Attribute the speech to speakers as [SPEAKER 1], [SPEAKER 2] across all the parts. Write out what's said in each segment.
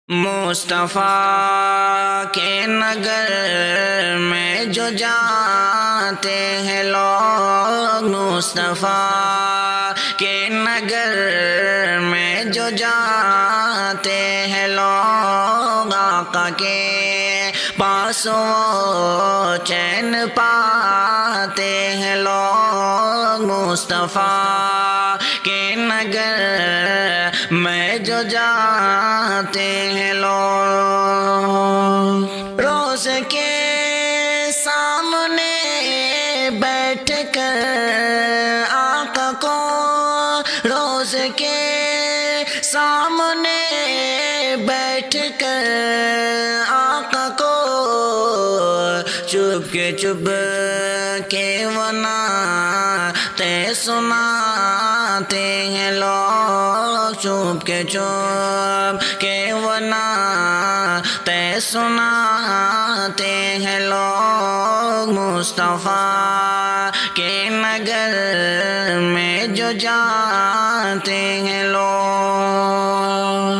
[SPEAKER 1] مصطفیٰ کے نگر میں جو جاتے ہیں لوگ، مصطفیٰ کے نگر میں جو جاتے ہیں لوگ، آقا کے پاس وہ چین پاتے ہیں لوگ، مصطفیٰ کے نگر میں جو جاتے ہیں لوگ، روز کے سامنے بیٹھ کر آقا کو، روز کے سامنے بیٹھ کر آقا کو چپ کے وہ نعتیں سناتے ہیں لوگ، چپ کے وہ نعتیں سناتے ہیں لوگ، مصطفیٰ کے نگر میں جو جاتے ہیں لوگ،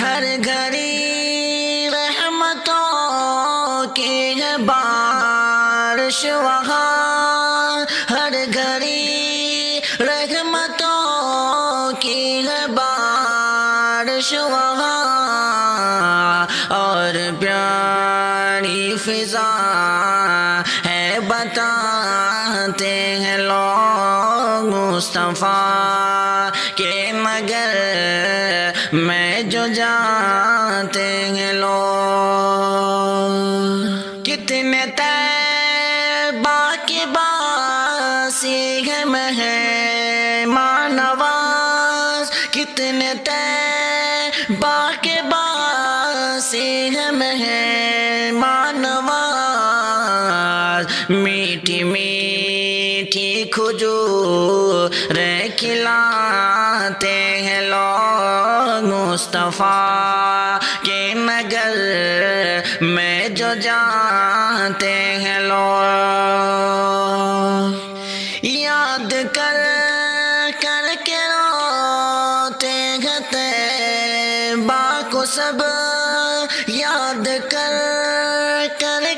[SPEAKER 1] ہر گھڑی رحمتوں کی ہے بارش وہاں، ہر گھڑی رحمتوں کی ہے بارش وہاں، اور پیاری فضا ہے بتاتے ہیں لوگ، مصطفیٰ کے نگر میں جو جاتے ہیں لوگ، کتنے طیبہ کے باسی ہے مہمان نواز، کتنے طیبہ کے باسی ہے مہمان نواز، میٹھی میٹھی کھجوریں کھلاتے ہیں لوگ، مصطفیٰ کے نگر میں جو جاتے ہیں لوگ، یاد کر کے روتے ہیں طیبہ کو سب، یاد کر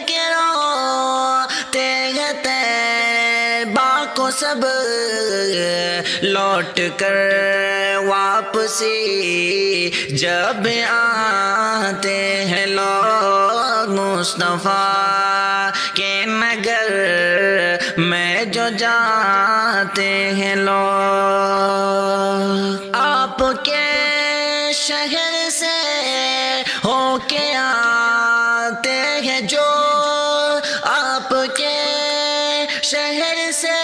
[SPEAKER 1] کے روتے ہیں طیبہ کو سب، لوٹ کر واپسی جب آتے ہیں لوگ، مصطفیٰ کے نگر میں جو جاتے ہیں لوگ، آپ کے شہر سے ہو کے آتے ہیں جو، آپ کے شہر سے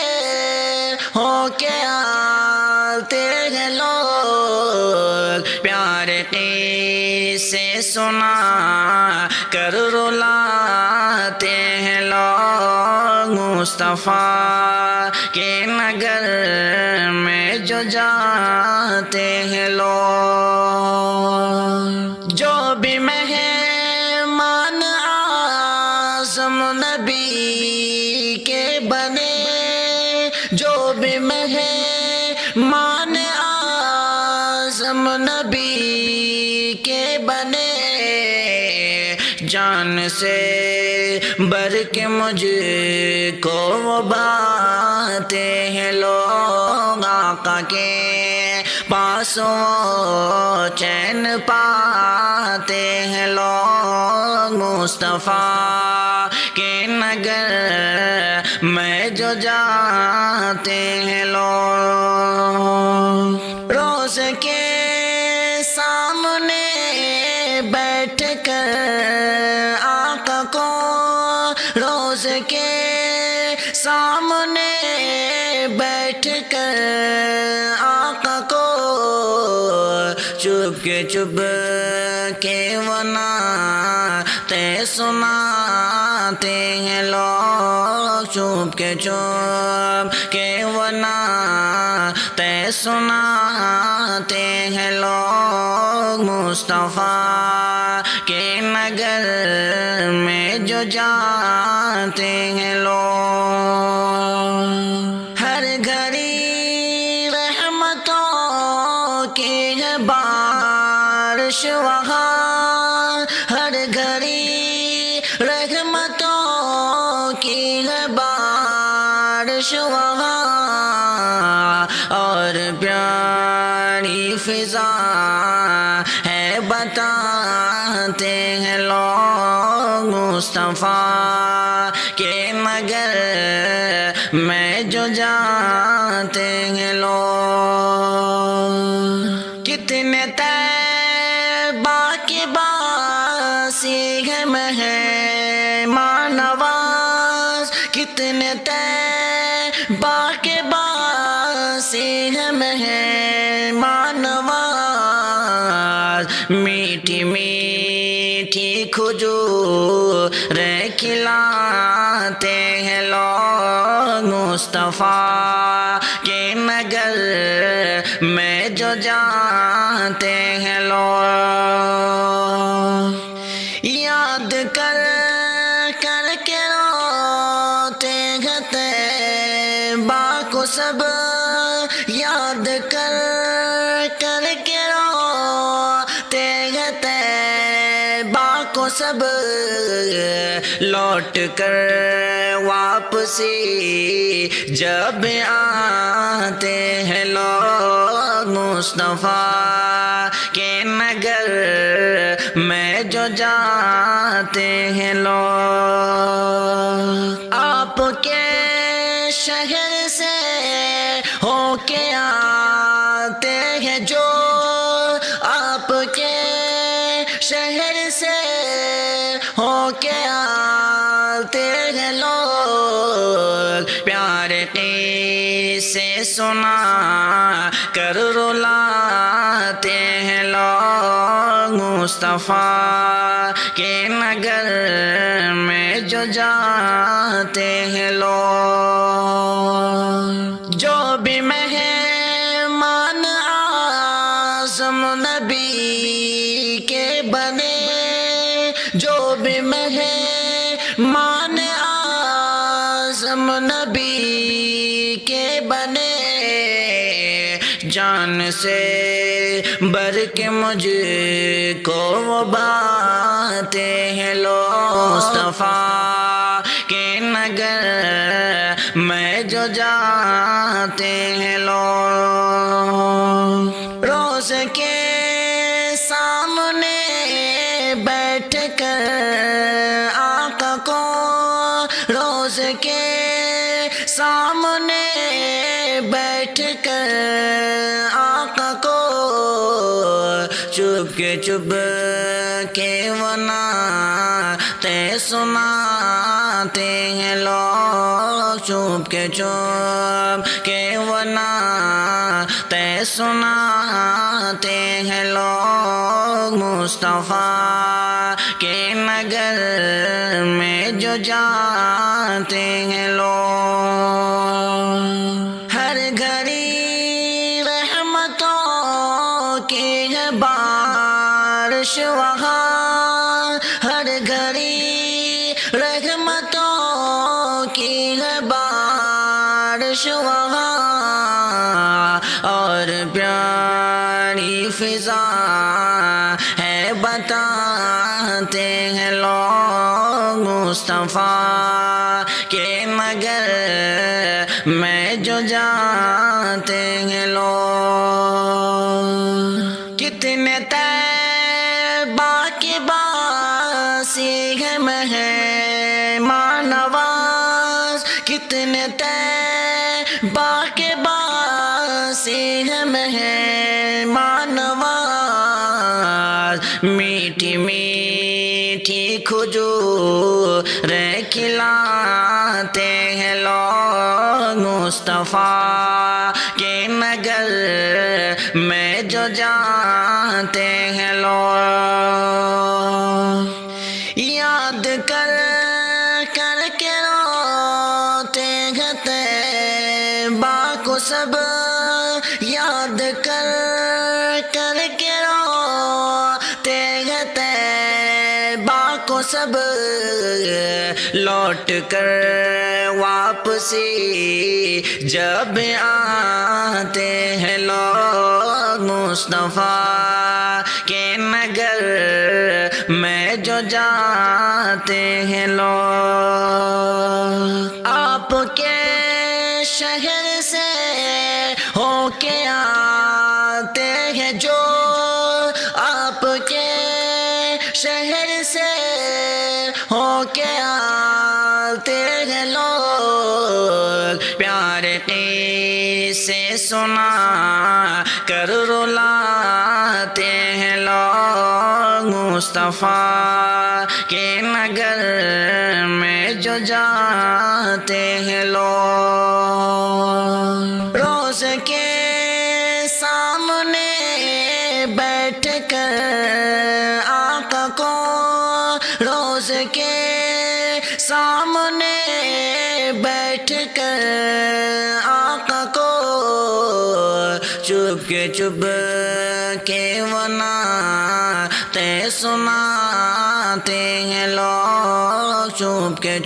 [SPEAKER 1] ہو کے آتے ہیں لوگ، پیار قصے سنا کر رلاتے ہیں لوگ، مصطفیٰ کے نگر میں جو جاتے ہیں لوگ، جو بھی مہمان اعظم نبی کے بنے، جو بھی مہمان اعظم نبی کے بنے، جان سے بڑھ کے مجھ کو وہ باتے ہیں لوگ، آقا کے پاس وہ چین پاتے ہیں لوگ، مصطفیٰ کے نگر میں جو جاتے ہیں لوگ، روز کے سامنے بیٹھ کر آقا کو، روز کے سامنے بیٹھ کر آقا کو چپ کے وہ نعتیں سناتے ہیں لوگ، چپ کے وہ نعتیں سناتے ہیں لوگ، مصطفیٰ کے نگر میں جو جاتے ہیں لوگ، ہر گھڑی رحمتوں کی ہے بارش وہاں، عرش وہاں اور پیاری فضا ہے بتاتے ہیں لوگ مصطفیٰ کے مگر میں جو جانتے ہیں لوگ کتنے طیبہ کے باسی ہے مہمان نواز کتنے طیبہ کے باسی ہے مہمان نواز میٹھی میٹھی کھجوریں کھلاتے ہیں لوگ مصطفیٰ کے نگر میں جو جانتے ہیں لوگ یاد کر کر کے روتے ہیں طیبہ کو سب یاد کر کر کے روتے ہیں طیبہ کو سب لوٹ کر واپسی جب آتے ہیں لوگ مصطفیٰ کے نگر میں جو جاتے ہیں لوگ آپ کے شہر سے ہو کے آتے ہیں جو آپ کے شہر سے ہو کے آتے ہیں لوگ پیار سے سنا کر رلاتے ہیں لوگ مصطفیٰ کے نگر میں جو جاتے ہیں لوگ جو بھی مہمان اعظم نبی کے بنے جو بھی مہمان اعظم نبی کے بنے جان سے بڑھ کے مجھ کو وہ باتیں ہیں لوگ مصطفیٰ کے نگر میں جو جاتے ہیں لوگ روز کے سامنے بیٹھ کر آقا کو روز کے سامنے بیٹھ کر آقا کو چپ کے وناتے سناتے ہیں لوگ چپ کے وناتے سناتے ہیں لوگ مصطفیٰ کے نگر میں جو جاتے ہیں لوگ ہر گھڑی رحمتوں کی ہے بارش وہاں ہر گھڑی رحمتوں کی ہے بارش وہاں اور پیاری فضا ہے بتاتے ہیں لوگ مصطفیٰ کے مگر میں جو جانتے ہیں لوگ کتنے طیبہ کے باسی ہے مہمان نواز کتنے طیبہ کے باسی ہے مہمان نواز میٹھی میٹھی کھجوریں کھلاتے ہیں لوگ مصطفیٰ کے نگر میں جو جانتے ہیں لوگ یاد کر کر کے روتے ہیں طیبہ کو سب یاد کر کر کے روتے ہیں طیبہ کو سب لوٹ کر واپسی جب آتے ہیں لوگ مصطفیٰ کے نگر میں جو جاتے ہیں لوگ آپ کے شہر سے ہو کے آتے ہیں جو آپ کے شہر سے ہو کے آتے ہیں لوگ پیار قصے سنا کر رلاتے ہیں لوگ مصطفیٰ کے نگر میں جو جاتے ہیں لوگ روز کے سامنے بیٹھ کر آقا کو روز کے سامنے بیٹھ کر آقا کو چپ کے تے سناتے ہیں لوگ چپ کے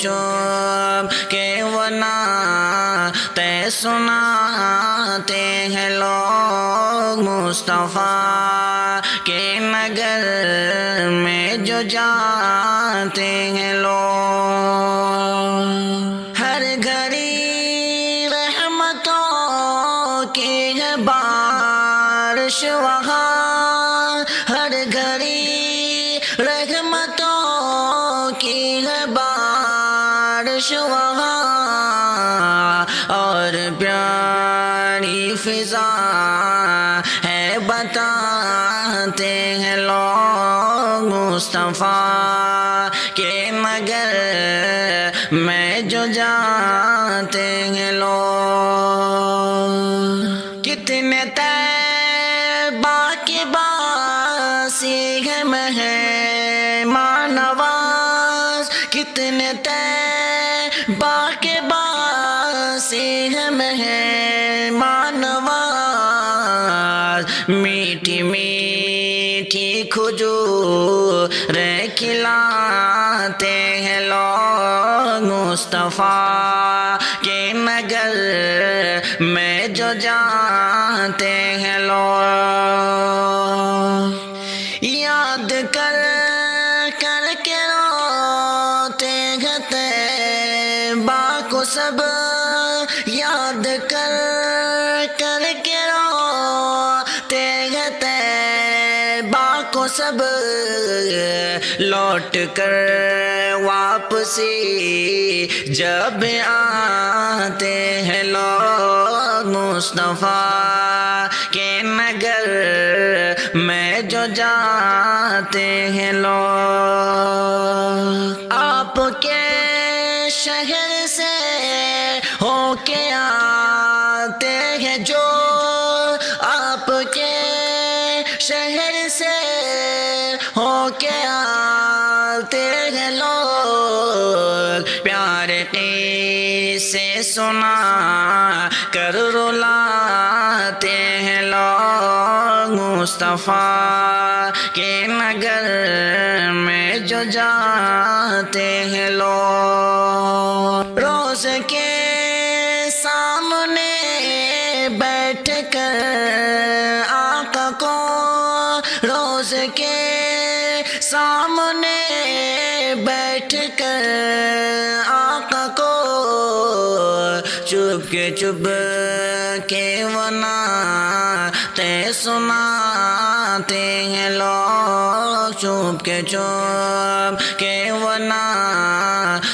[SPEAKER 1] تے سناتے ہیں لوگ مصطفیٰ کے نگر میں جو جاتے ہیں لوگ ہر گھڑی رحمتوں کی ہے بارش وہاں ہر گھڑی رحمتوں کی ہے بارش وہاں اور پیاری فضا ہے بتاتے ہیں لوگ مصطفیٰ کے نگر میں جو جاتے ہیں لوگ کتنے طیبہ کے باسی ہے مہمان نواز کتنے طیبہ کے باسی ہے مہمان نواز میٹھی میٹھی کھجور کھلاتے ہیں لوگ مصطفیٰ کے نگر میں جو جاتے ہیں لوگ یاد کر کے روتے ہیں طیبہ کو سب یاد کر کے روتے ہیں طیبہ کو سب لوٹ کر واپسی جب آتے ہیں لوگ مصطفیٰ کے نگر میں جو جاتے ہیں لوگ آپ کے شہر سے ہو کے آتے ہیں جو آپ کے شہر سے ہو کے آتے ہیں لوگ پیار قصے سنا کر رلاتے ہیں لوگ مصطفیٰ کے نگر میں جو جاتے ہیں لوگ روز کے سامنے بیٹھ کر آقا کو روز کے سامنے بیٹھ کر آقا کو چپ کے تے سناتے ہیں لوگ چپ کے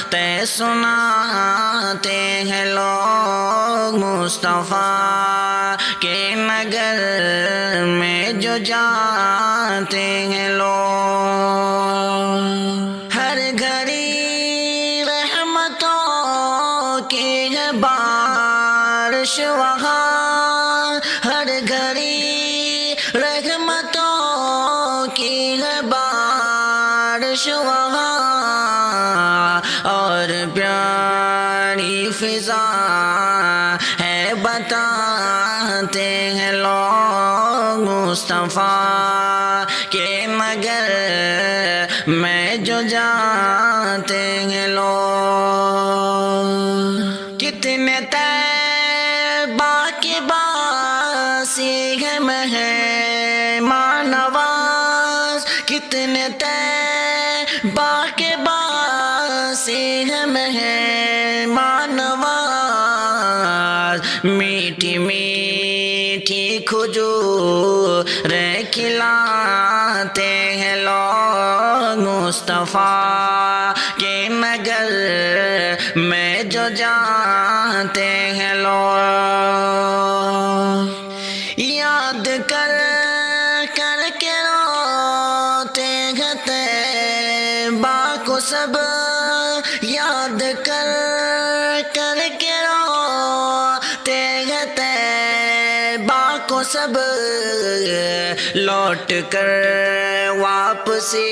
[SPEAKER 1] تے سناتے ہیں لوگ مصطفیٰ کے نگر میں جو جاتے ہیں لوگ ہر گھڑی رحمتوں کی ہے بارش وہاں ہر گھڑی رحمتوں کی ہے بارش وہاں اور پیاری فضا ہے بتاتے ہیں لوگ مصطفیٰ کے نگر میں جو جاتے ہیں لوگ کتنے طیبہ کے باسی ہے مہمان نواز کتنے طیبہ کے باسی ہے مہمان نواز کھجور کھلاتے ہیں لوگ مصطفیٰ کے نگر میں جو جاتے ہیں لوگ، یاد کر کر کے روتے ہیں طیبہ کو سب، یاد کر کر کے روتے ہیں طیبہ کو سب، لوٹ کر واپسی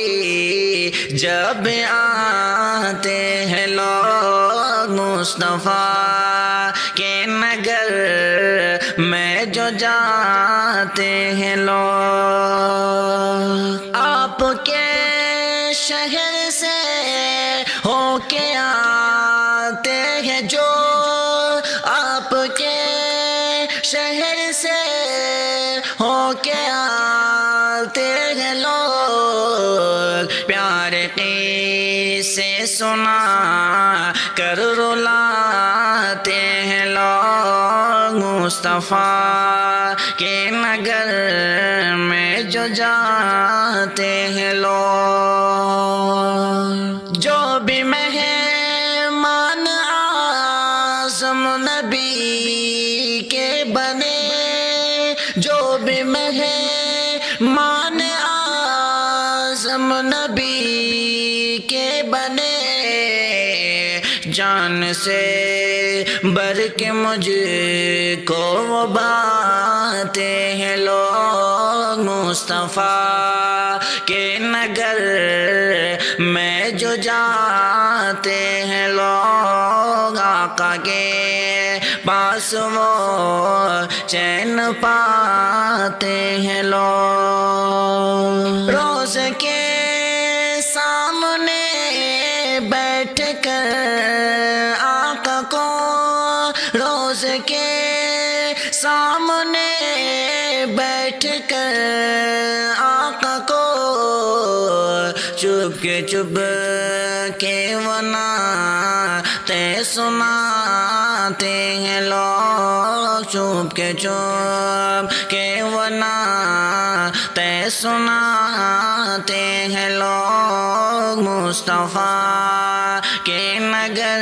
[SPEAKER 1] جب آتے ہیں لوگ مصطفیٰ کے نگر میں جو جاتے ہیں لوگ، آپ کے شہر سے ہو کے آتے ہیں جو، آپ کے شہر سے ہو کے آتے ہیں لوگ، پیارے قصے سنا کر رلاتے ہیں لوگ مصطفیٰ کے نگر میں جو جاتے ہیں لوگ، جو بھی مہمان اعظم نبی کے بنے، جو بھی مہمان اعظم نبی کے بنے، جان سے بڑھ کے مجھ کو وہ باتیں ہیں لوگ مصطفیٰ کے نگر میں جو جاتے ہیں لوگ، آقا کے پاس وہ چین پاتے ہیں لوگ، روز کے سامنے بیٹھ کر آقا کو، روز کے سامنے بیٹھ کر آقا کو، چپ کے وناتے سناتے ہیں لوگ، چپ کے وناتے سناتے ہیں لوگ مصطفیٰ کے نگر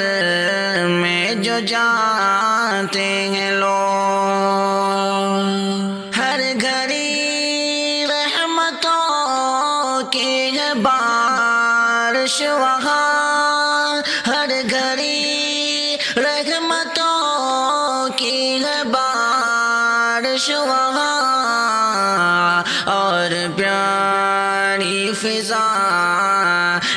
[SPEAKER 1] میں جو جاتے ہیں لوگ، ہر گھڑی رحمتوں کی ہے بارش وہاں، ہر گھڑی رحمتوں کی ہے بارش وہاں، اور پیاری فضا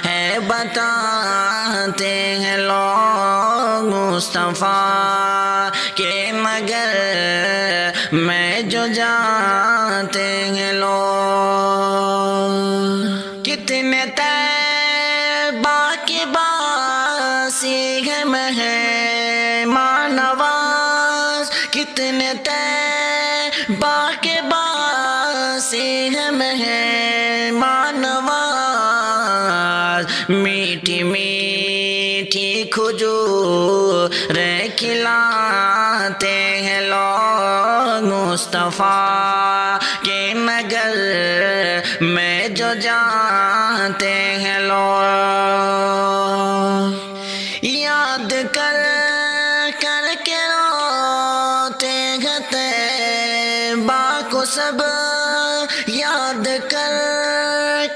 [SPEAKER 1] ہے بتاتے ہیں لوگ مصطفیٰ کے نگر میں جو جاتے ہیں لوگ، کتنے طیبہ کے باسی ہے مہمان نواز، کتنے طیبہ کے باسی ہے مہمان نواز، میٹھی میٹھی کھجور کھلاتے ہیں لوگ مصطفیٰ کے نگر میں جو جاتے ہیں لوگ، یاد کر کر کے روتے ہیں طیبہ کو سب، یاد کر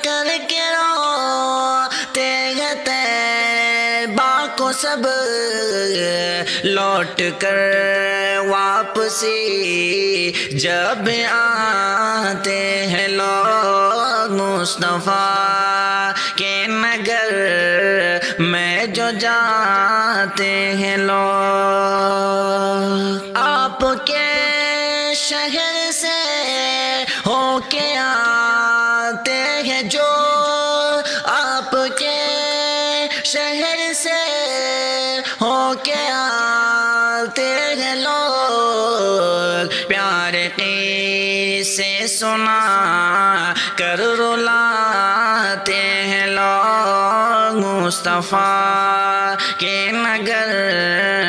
[SPEAKER 1] کر کے روتے ہیں طیبہ کو سب، لوٹ کر واپسی جب آتے ہیں لوگ مصطفیٰ کے نگر میں جو جاتے ہیں لوگ، آپ کے شہر سے ہو کے آتے ہیں جو، آپ کے شہر سے ہو کے آتے ہیں لوگ، پیارے قصے سنا کر رلاتے ہیں لوگ مصطفیٰ کے نگر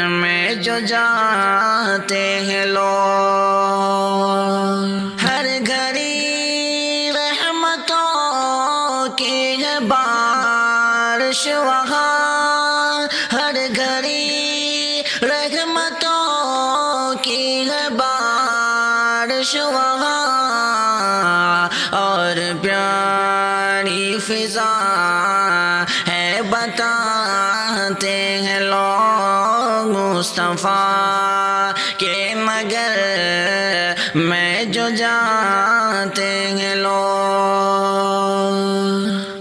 [SPEAKER 1] میں جو جاتے ہیں لوگ، کی ہے بارش وہاں، ہر گھڑی رحمتوں کی ہے بارش وہاں، اور پیاری فضا ہے بتاتے ہیں لوگ مصطفیٰ کے نگر میں جو جاتے ہیں لوگ۔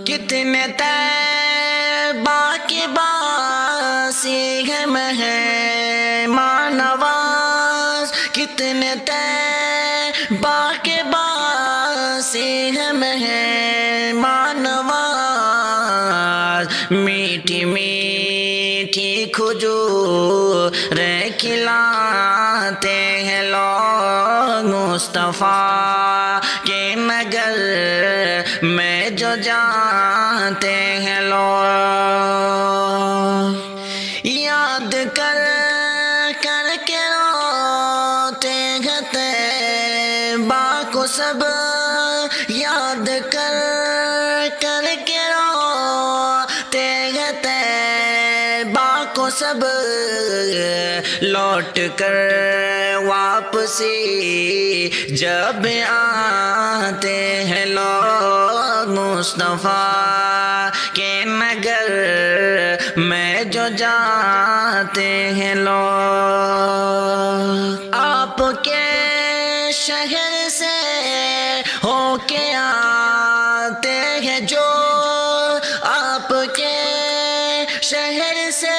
[SPEAKER 1] کتنے طیبہ کے باسی ہے مہمان نواز، کتنے طیبہ کے باسی ہے مہمان نواز، میٹھی میٹھی کھجوریں کھلاتے ہیں لوگ مصطفیٰ کے نگر میں جو جاتے ہیں لوگ۔ یاد کر کر کے روتے ہیں طیبہ کو سب، یاد کر کر کے روتے ہیں طیبہ کو سب، لوٹ کر واپسی جب آتے ہیں لوگ مصطفیٰ کے نگر میں جو جاتے ہیں لوگ۔ آپ کے شہر سے ہو کے آتے ہیں جو، آپ کے شہر سے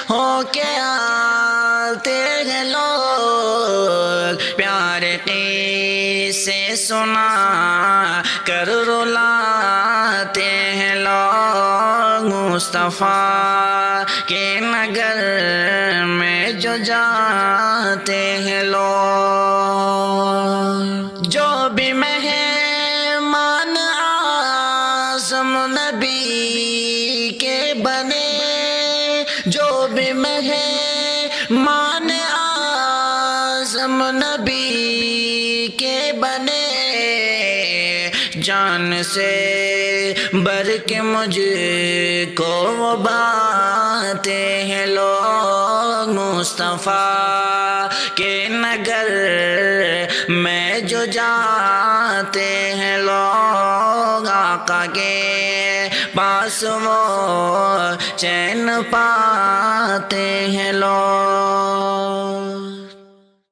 [SPEAKER 1] ہو کے آتے ہیں لوگ، پیارے قصے سنا کر رلاتے ہیں لوگ مصطفیٰ کے نگر میں جو جاتے ہیں لوگ۔ جو بھی مہمان اعظم نبی کے بنے، جو بھی مہمان اعظم نبی کے بنے، جان سے بڑھ کے مجھ کو وہ باتیں ہیں لوگ مصطفیٰ کے نگر میں جو جاتے ہیں لوگ، آقا کے پاس وہ چین پاتے ہیں لوگ۔